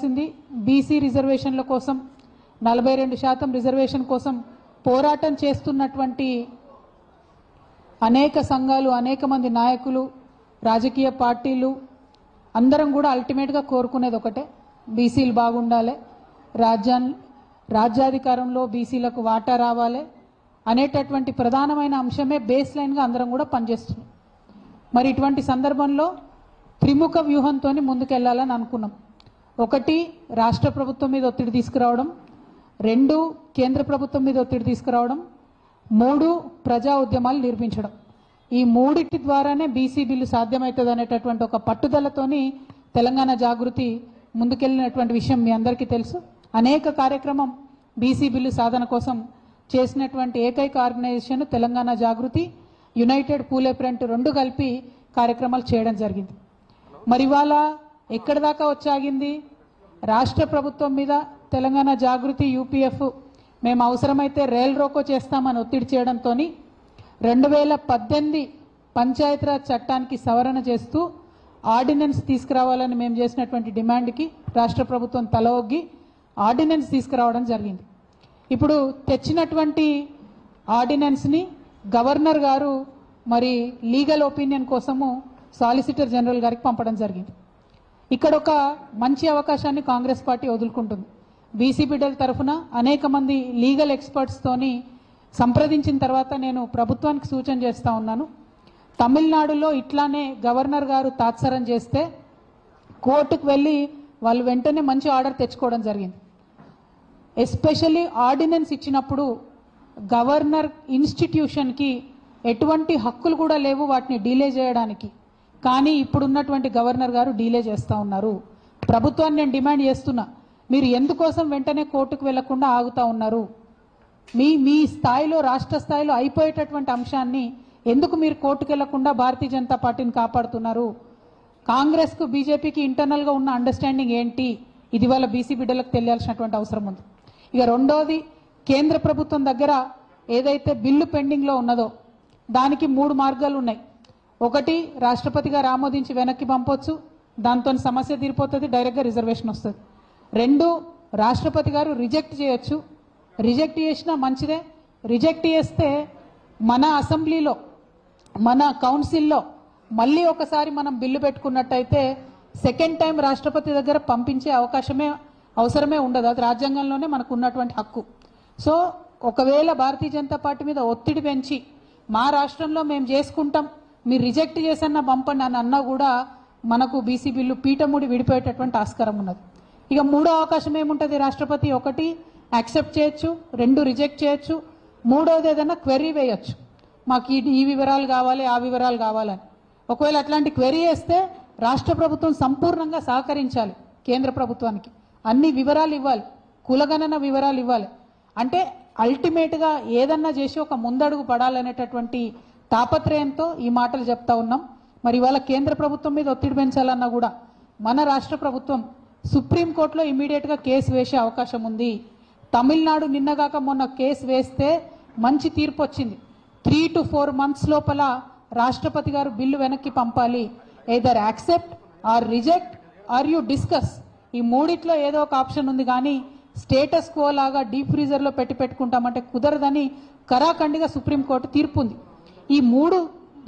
గుర్తుపెట్టుకోవాల్సింది బీసీ రిజర్వేషన్ల కోసం 42% రిజర్వేషన్ కోసం పోరాటం చేస్తున్నటువంటి అనేక సంఘాలు, అనేక మంది నాయకులు, రాజకీయ పార్టీలు అందరం కూడా అల్టిమేట్గా కోరుకునేది ఒకటే, బీసీలు బాగుండాలి, రాజ్యాధికారంలో బీసీలకు వాటా రావాలి అనేటటువంటి ప్రధానమైన అంశమే బేస్ లైన్గా అందరం కూడా పనిచేస్తున్నాం. మరి ఇటువంటి సందర్భంలో త్రిముఖ వ్యూహంతో ముందుకెళ్లాలని అనుకున్నాం. ఒకటి, రాష్ట్ర ప్రభుత్వం మీద ఒత్తిడి తీసుకురావడం, 2 కేంద్ర ప్రభుత్వం మీద ఒత్తిడి తీసుకురావడం, 3 ప్రజా ఉద్యమాలు నిర్మించడం. ఈ మూడిటి ద్వారానే బీసీ బిల్లు సాధ్యమవుతుంది అనేటటువంటి ఒక పట్టుదలతోని తెలంగాణ జాగృతి ముందుకెళ్ళినటువంటి విషయం మీ అందరికీ తెలుసు. అనేక కార్యక్రమం బీసీ బిల్లు సాధన కోసం చేసినటువంటి ఏకైక ఆర్గనైజేషన్ తెలంగాణ జాగృతి, యునైటెడ్ పూలే ఫ్రంట్ 2 కలిపి కార్యక్రమాలు చేయడం జరిగింది. మరి ఇవాళ ఎక్కడి దాకా వచ్చాగింది? రాష్ట్ర ప్రభుత్వం మీద తెలంగాణ జాగృతి, యూపీఎఫ్ మేము అవసరమైతే రైల్ రోకో చేస్తామని ఒత్తిడి చేయడంతో 2018 పంచాయతీరాజ్ చట్టానికి సవరణ చేస్తూ ఆర్డినెన్స్ తీసుకురావాలని మేము చేసినటువంటి డిమాండ్కి రాష్ట్ర ప్రభుత్వం తల ఒగ్గి ఆర్డినెన్స్ తీసుకురావడం జరిగింది. ఇప్పుడు తెచ్చినటువంటి ఆర్డినెన్స్ని గవర్నర్ గారు మరి లీగల్ ఒపీనియన్ కోసము సాలిసిటర్ జనరల్ గారికి పంపడం జరిగింది. ఇక్కడ ఒక మంచి అవకాశాన్ని కాంగ్రెస్ పార్టీ వదులుకుంటుంది. బీసీ బిడ్డల తరఫున అనేక మంది లీగల్ ఎక్స్పర్ట్స్తోని సంప్రదించిన తర్వాత నేను ప్రభుత్వానికి సూచన చేస్తూ ఉన్నాను. తమిళనాడులో ఇట్లానే గవర్నర్ గారు తాత్సరం చేస్తే కోర్టుకు వెళ్ళి వాళ్ళు వెంటనే మంచి ఆర్డర్ తెచ్చుకోవడం జరిగింది. ఎస్పెషల్లీ ఆర్డినెన్స్ ఇచ్చినప్పుడు గవర్నర్ ఇన్స్టిట్యూషన్కి ఎటువంటి హక్కులు కూడా లేవు వాటిని డీలే చేయడానికి. కానీ ఇప్పుడున్నటువంటి గవర్నర్ గారు డీలే చేస్తూ ఉన్నారు. ప్రభుత్వాన్ని నేను డిమాండ్ చేస్తున్నా, మీరు ఎందుకోసం వెంటనే కోర్టుకు వెళ్లకుండా ఆగుతూ ఉన్నారు? మీ స్థాయిలో, రాష్ట్ర స్థాయిలో అయిపోయేటటువంటి అంశాన్ని ఎందుకు మీరు కోర్టుకు వెళ్లకుండా భారతీయ జనతా పార్టీని కాపాడుతున్నారు? కాంగ్రెస్కు బీజేపీకి ఇంటర్నల్గా ఉన్న అండర్స్టాండింగ్ ఏంటి? ఇది వాళ్ళ బీసీ బిడ్డలకు తెలియాల్సినటువంటి అవసరం ఉంది. ఇక రెండోది, కేంద్ర ప్రభుత్వం దగ్గర ఏదైతే బిల్లు పెండింగ్లో ఉన్నదో దానికి 3 మార్గాలు ఉన్నాయి. ఒకటి, రాష్ట్రపతి గారు ఆమోదించి వెనక్కి పంపొచ్చు, దాంతో సమస్య తీరిపోతుంది, డైరెక్ట్గా రిజర్వేషన్ వస్తుంది. 2, రాష్ట్రపతి గారు రిజెక్ట్ చేయొచ్చు. రిజెక్ట్ చేసినా మంచిదే. రిజెక్ట్ చేస్తే మన అసెంబ్లీలో, మన కౌన్సిల్లో మళ్ళీ ఒకసారి మనం బిల్లు పెట్టుకున్నట్టయితే సెకండ్ టైం రాష్ట్రపతి దగ్గర పంపించే అవసరమే ఉండదు. అది రాజ్యాంగంలోనే మనకు ఉన్నటువంటి హక్కు. సో ఒకవేళ భారతీయ జనతా పార్టీ మీద ఒత్తిడి పెంచి మా రాష్ట్రంలో మేము చేసుకుంటాం, మీరు రిజెక్ట్ చేసన్నా పంపండి అని అన్నా కూడా మనకు బీసీ బిల్లు పీఠముడి విడిపోయేటటువంటి ఆస్కారం ఉన్నది. ఇక 3వ అవకాశం ఏముంటుంది? రాష్ట్రపతి 1 యాక్సెప్ట్ చేయొచ్చు, 2 రిజెక్ట్ చేయొచ్చు, 3వది ఏదైనా క్వెరీ వేయొచ్చు, మాకు ఈ వివరాలు కావాలి, ఆ వివరాలు కావాలని. ఒకవేళ అట్లాంటి క్వెరీ వేస్తే రాష్ట్ర ప్రభుత్వం సంపూర్ణంగా సహకరించాలి. కేంద్ర ప్రభుత్వానికి అన్ని వివరాలు ఇవ్వాలి, కులగణన వివరాలు ఇవ్వాలి. అంటే అల్టిమేట్గా ఏదన్నా చేసి ఒక ముందడుగు పడాలనేటటువంటి తాపత్రయంతో ఈ మాటలు చెప్తా ఉన్నాం. మరి ఇవాళ కేంద్ర ప్రభుత్వం మీద ఒత్తిడి పెంచాలన్నా కూడా మన రాష్ట్ర ప్రభుత్వం సుప్రీంకోర్టులో ఇమీడియట్గా కేసు వేసే అవకాశం ఉంది. తమిళనాడు నిన్నగాక మొన్న కేసు వేస్తే మంచి తీర్పు వచ్చింది. 3 to 4 months లోపల రాష్ట్రపతి గారు బిల్లు వెనక్కి పంపాలి. Either accept or reject or you discuss. ఈ మూడిట్లో ఏదో ఒక ఆప్షన్ ఉంది. కానీ స్టేటస్ కో లాగా డీప్ ఫ్రీజర్లో పెట్టుకుంటామంటే కుదరదని కరాఖండిగా సుప్రీంకోర్టు తీర్పు ఉంది. ఈ 3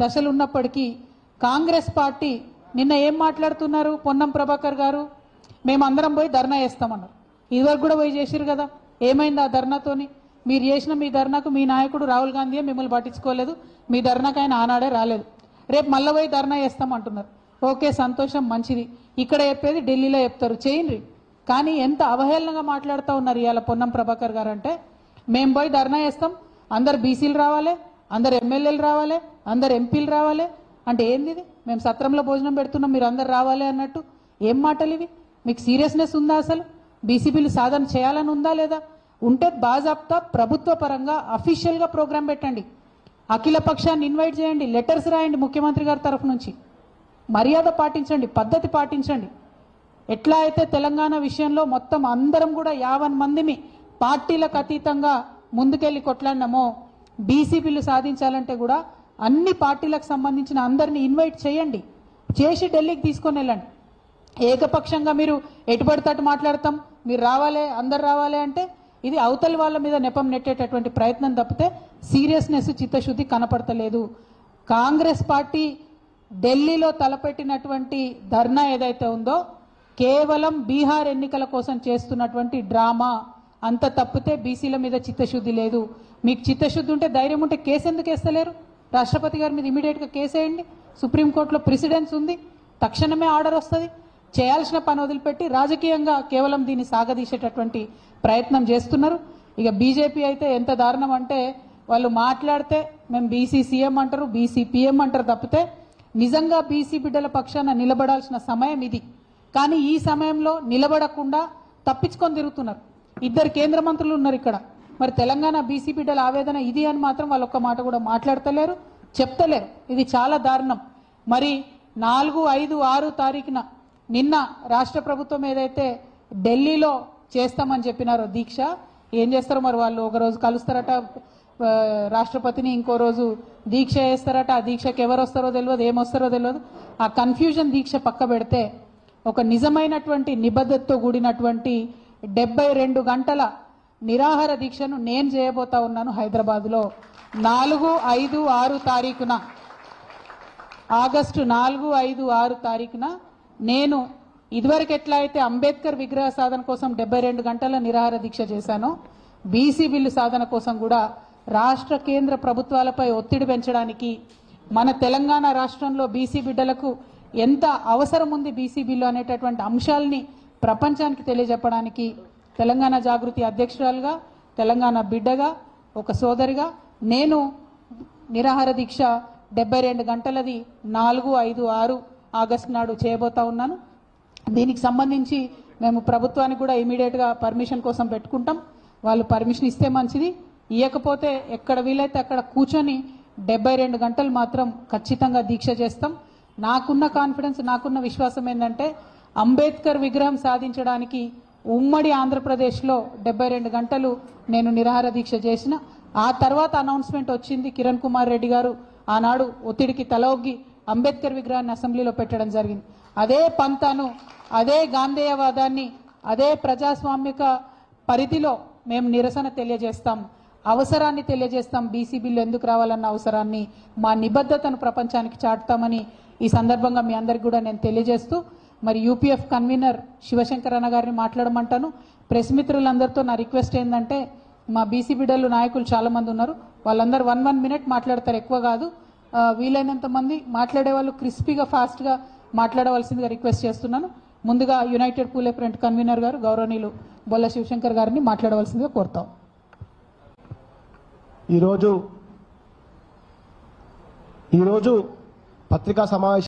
దశలు ఉన్నప్పటికీ కాంగ్రెస్ పార్టీ నిన్న ఏం మాట్లాడుతున్నారు? పొన్నం ప్రభాకర్ గారు మేమందరం పోయి ధర్నా చేస్తామన్నారు. ఇదివరకు కూడా పోయి చేసిరు కదా, ఏమైంది ఆ ధర్నాతోని? మీరు చేసిన మీ ధర్నాకు మీ నాయకుడు రాహుల్ గాంధీయే మిమ్మల్ని పట్టించుకోలేదు, మీ ధర్నాకు ఆయన ఆనాడే రాలేదు. రేపు మళ్ళీ పోయి ధర్నా చేస్తామంటున్నారు. ఓకే, సంతోషం, మంచిది. ఇక్కడ చెప్పేది ఢిల్లీలో చెప్తారు, చేయండి. కానీ ఎంత అవహేళనగా మాట్లాడుతూ ఉన్నారు ఇవాళ పొన్నం ప్రభాకర్ గారు అంటే, మేము పోయి ధర్నా చేస్తాం, అందరు బీసీలు రావాలి, అందరు ఎమ్మెల్యేలు రావాలి, అందరు ఎంపీలు రావాలి అంటే ఏంది ఇది? మేము సత్రంలో భోజనం పెడుతున్నాం, మీరు అందరు రావాలి అన్నట్టు ఏం మాటలు ఇవి? మీకు సీరియస్నెస్ ఉందా? అసలు బీసీ బిల్లు సాధన చేయాలని ఉందా లేదా? ఉంటే బాజాప్తా ప్రభుత్వ పరంగా అఫీషియల్గా ప్రోగ్రాం పెట్టండి, అఖిల పక్షాన్ని ఇన్వైట్ చేయండి, లెటర్స్ రాయండి ముఖ్యమంత్రి గారి తరఫు నుంచి. మర్యాద పాటించండి, పద్ధతి పాటించండి. ఎట్లా అయితే తెలంగాణ విషయంలో మొత్తం అందరం కూడా 50 మందిని పార్టీలకు అతీతంగా ముందుకెళ్ళి కొట్లాడినామో, బీసీ బిల్లు సాధించాలంటే కూడా అన్ని పార్టీలకు సంబంధించిన అందరినీ ఇన్వైట్ చేయండి, చేసి ఢిల్లీకి తీసుకొని వెళ్ళండి. ఏకపక్షంగా మీరు ఎటుపడితట్టు మాట్లాడతాం, మీరు రావాలి, అందరు రావాలి అంటే ఇది అవతలి వాళ్ళ మీద నెపం నెట్టేటటువంటి ప్రయత్నం తప్పితే సీరియస్నెస్, చిత్తశుద్ధి కనపడతలేదు. కాంగ్రెస్ పార్టీ ఢిల్లీలో తలపెట్టినటువంటి ధర్నా ఏదైతే ఉందో కేవలం బీహార్ ఎన్నికల కోసం చేస్తున్నటువంటి డ్రామా, అంత తప్పితే బీసీల మీద చిత్తశుద్ధి లేదు. మీకు చిత్తశుద్ధి ఉంటే, ధైర్యం ఉంటే కేసు ఎందుకు వేస్తలేరు? రాష్ట్రపతి గారి మీద ఇమీడియట్గా కేసు వేయండి. సుప్రీంకోర్టులో ప్రెసిడెన్స్ ఉంది, తక్షణమే ఆర్డర్ వస్తుంది. చేయాల్సిన పని వదిలిపెట్టి రాజకీయంగా కేవలం దీన్ని సాగదీసేటటువంటి ప్రయత్నం చేస్తున్నారు. ఇక బీజేపీ అయితే ఎంత దారుణం అంటే, వాళ్ళు మాట్లాడితే మేము బీసీ సీఎం అంటారు, బీసీ పీఎం అంటారు తప్పితే నిజంగా బీసీ బిడ్డల పక్షాన నిలబడాల్సిన సమయం ఇది. కానీ ఈ సమయంలో నిలబడకుండా తప్పించుకొని తిరుగుతున్నారు. 2 కేంద్ర మంత్రులు ఉన్నారు ఇక్కడ. మరి తెలంగాణ బీసీ బిడ్డల ఆవేదన ఇది అని మాత్రం వాళ్ళు ఒక్క మాట కూడా మాట్లాడతలేరు, చెప్తలేరు. ఇది చాలా దారుణం. మరి 4, 5, 6 తారీఖున నిన్న రాష్ట్ర ప్రభుత్వం ఏదైతే ఢిల్లీలో చేస్తామని చెప్పినారో దీక్ష, ఏం చేస్తారో మరి వాళ్ళు. ఒకరోజు కలుస్తారట రాష్ట్రపతిని, ఇంకో రోజు దీక్ష చేస్తారట. ఆ దీక్షకి ఎవరు వస్తారో తెలియదు, ఏమొస్తారో తెలియదు. ఆ కన్ఫ్యూజన్ దీక్ష పక్క పెడితే ఒక నిజమైనటువంటి నిబద్ధతతో కూడినటువంటి 72 గంటల నిరాహార దీక్షను నేను చేయబోతా ఉన్నాను హైదరాబాద్లో 4, 5, 6 తారీఖున. ఆగస్టు 4, 5, 6 తారీఖున నేను ఇదివరకు ఎట్లా అయితే అంబేద్కర్ విగ్రహ సాధన కోసం 72 గంటల నిరాహార దీక్ష చేశానో, బీసీ బిల్లు సాధన కోసం కూడా రాష్ట్ర కేంద్ర ప్రభుత్వాలపై ఒత్తిడి పెంచడానికి, మన తెలంగాణ రాష్ట్రంలో బీసీ బిడ్డలకు ఎంత అవసరం ఉంది బీసీ బిల్లు అనేటటువంటి అంశాలని ప్రపంచానికి తెలియజెప్పడానికి తెలంగాణ జాగృతి అధ్యక్షురాలుగా, తెలంగాణ బిడ్డగా, ఒక సోదరిగా నేను నిరాహార దీక్ష 72 గంటలది 4, 5, 6 ఆగస్టు నాడు చేయబోతా ఉన్నాను. దీనికి సంబంధించి మేము ప్రభుత్వానికి కూడా ఇమీడియట్గా పర్మిషన్ కోసం పెట్టుకుంటాం. వాళ్ళు పర్మిషన్ ఇస్తే మంచిది, ఇవ్వకపోతే ఎక్కడ వీలైతే అక్కడ కూర్చొని 72 గంటలు మాత్రం ఖచ్చితంగా దీక్ష చేస్తాం. నాకున్న కాన్ఫిడెన్స్, నాకున్న విశ్వాసం ఏంటంటే అంబేద్కర్ విగ్రహం సాధించడానికి ఉమ్మడి ఆంధ్రప్రదేశ్లో 72 గంటలు నేను నిరాహార దీక్ష చేసిన. ఆ తర్వాత అనౌన్స్మెంట్ వచ్చింది. కిరణ్ కుమార్ రెడ్డి గారు ఆనాడు ఒత్తిడికి తలొగ్గి అంబేద్కర్ విగ్రహాన్ని అసెంబ్లీలో పెట్టడం జరిగింది. అదే పంతాను, అదే గాంధేయవాదాన్ని, అదే ప్రజాస్వామిక పరిధిలో మేము నిరసన తెలియజేస్తాం, అవసరాన్ని తెలియజేస్తాం. బీసీ బిల్లు ఎందుకు రావాలన్న అవసరాన్ని, మా నిబద్ధతను ప్రపంచానికి చాటుతామని ఈ సందర్భంగా మీ అందరికి కూడా నేను తెలియజేస్తూ, మరి యూపీఎఫ్ కన్వీనర్ శివశంకర్ అన్న గారిని మాట్లాడమంటాను. ప్రెస్ మిత్రులందరితో నా రిక్వెస్ట్ ఏంటంటే, మా బీసీ బిడ్డలు నాయకులు చాలామంది ఉన్నారు, వాళ్ళందరూ 1 మినిట్ మాట్లాడతారు, ఎక్కువ కాదు. వీలైనంత మంది మాట్లాడే వాళ్ళు క్రిస్పీగా, ఫాస్ట్గా మాట్లాడవలసిందిగా రిక్వెస్ట్ చేస్తున్నాను. ముందుగా యునైటెడ్ పూలే ఫ్రంట్ కన్వీనర్ గారు గౌరవనీయులు బొల్ల శివశంకర్ గారిని మాట్లాడవలసిందిగా కోరుతాం. ఈరోజు పత్రికా సమావేశం